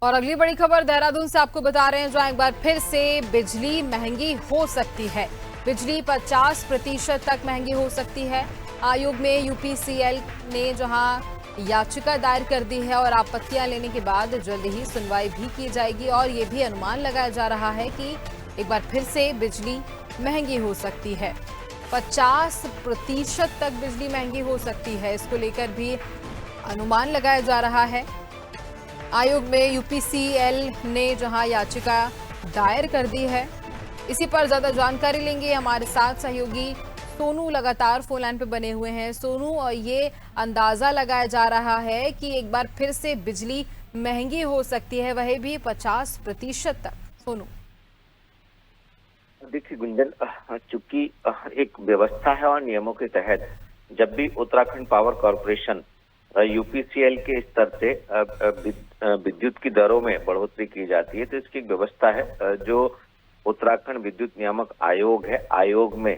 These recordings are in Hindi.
और अगली बड़ी खबर देहरादून से आपको बता रहे हैं, जहां एक बार फिर से बिजली महंगी हो सकती है। बिजली 50% तक महंगी हो सकती है। आयोग में यूपीसीएल ने जहां याचिका दायर कर दी है और आपत्तियां लेने के बाद जल्द ही सुनवाई भी की जाएगी और ये भी अनुमान लगाया जा रहा है कि एक बार फिर से बिजली महंगी हो सकती है। 50% तक बिजली महंगी हो सकती है, इसको लेकर भी अनुमान लगाया जा रहा है। आयोग में यूपीसीएल ने जहां याचिका दायर कर दी है, इसी पर ज्यादा जानकारी लेंगे। हमारे साथ सहयोगी सोनू लगातार फोन लाइन पे बने हुए हैं। सोनू, और ये अंदाजा लगाया जा रहा है कि एक बार फिर से बिजली महंगी हो सकती है, वह भी 50% तक। सोनू, देखिए गुंजन, चूंकि एक व्यवस्था है और नियमों के तहत जब भी उत्तराखंड पावर कॉरपोरेशन यूपीसीएल के स्तर से विद्युत की दरों में बढ़ोतरी की जाती है, तो इसकी एक व्यवस्था है। जो उत्तराखंड विद्युत नियामक आयोग है, आयोग में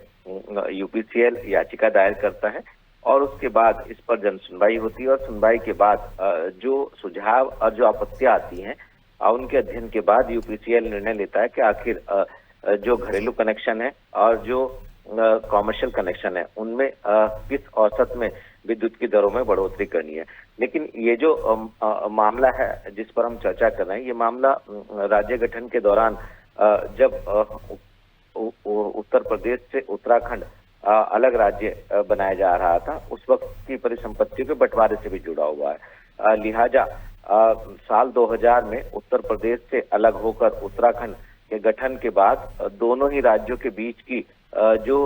यूपीसीएल याचिका दायर करता है और उसके बाद इस पर जन सुनवाई होती है और सुनवाई के बाद जो सुझाव और जो आपत्तियां आती हैं उनके अध्ययन के बाद यूपीसीएल निर्णय लेता है कि आखिर जो घरेलू कनेक्शन है और जो कॉमर्शियल कनेक्शन है उनमें किस औसत में विद्युत की दरों में बढ़ोतरी करनी है। लेकिन ये जो मामला है जिस पर हम चर्चा कर रहे हैं, ये मामला राज्य गठन के दौरान जब उत्तर प्रदेश से उत्तराखंड अलग राज्य बनाया जा रहा था, उस वक्त की परिसंपत्तियों के बंटवारे से भी जुड़ा हुआ है। लिहाजा साल 2000 में उत्तर प्रदेश से अलग होकर उत्तराखंड के गठन के बाद दोनों ही राज्यों के बीच की जो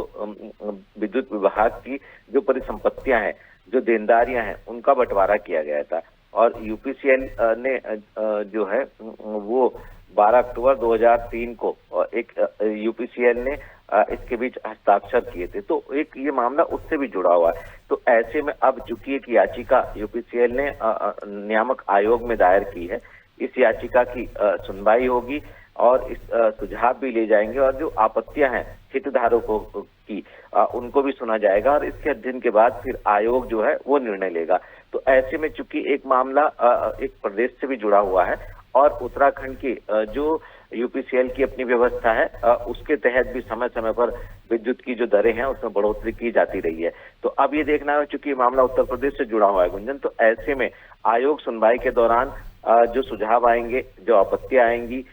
विद्युत विभाग की जो परिसंपत्तियां हैं, जो देनदारियां हैं, उनका बंटवारा किया गया था और यूपीसीएल ने जो है वो 12 अक्टूबर 2003 को एक यूपीसीएल ने इसके बीच हस्ताक्षर किए थे। तो एक ये मामला उससे भी जुड़ा हुआ है। तो ऐसे में अब चूंकि एक याचिका यूपीसीएल ने नियामक आयोग में दायर की है, इस याचिका की सुनवाई होगी और इस सुझाव भी ले जाएंगे और जो आपत्तियां हैं हितधारकों की उनको भी सुना जाएगा और इसके अध्ययन के बाद फिर आयोग जो है वो निर्णय लेगा। तो ऐसे में चूंकि एक मामला एक प्रदेश से भी जुड़ा हुआ है और उत्तराखंड की जो यूपीसीएल की अपनी व्यवस्था है उसके तहत भी समय समय पर विद्युत की जो दरें हैं उसमें बढ़ोतरी की जाती रही है। तो अब ये देखना है, चूंकि मामला उत्तर प्रदेश से जुड़ा हुआ है गुंजन, तो ऐसे में आयोग सुनवाई के दौरान जो सुझाव आएंगे, जो आपत्तियां आएंगी,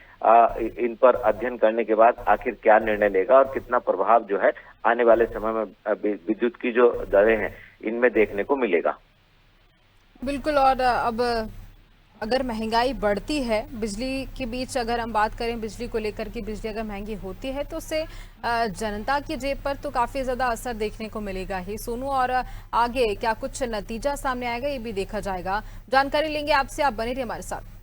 इन पर अध्ययन करने के बाद आखिर क्या निर्णय लेगा और कितना प्रभाव जो है आने वाले समय में विद्युत की जो दरें हैं इनमें देखने को मिलेगा। बिल्कुल। और अब अगर महंगाई बढ़ती है बिजली के बीच, अगर हम बात करें बिजली को लेकर के, बिजली अगर महंगी होती है तो उससे जनता की जेब पर तो काफी ज्यादा असर देखने को मिलेगा ही। सोनू, और आगे क्या कुछ नतीजा सामने आएगा ये भी देखा जाएगा। जानकारी लेंगे आपसे, आप बने रहिए हमारे साथ।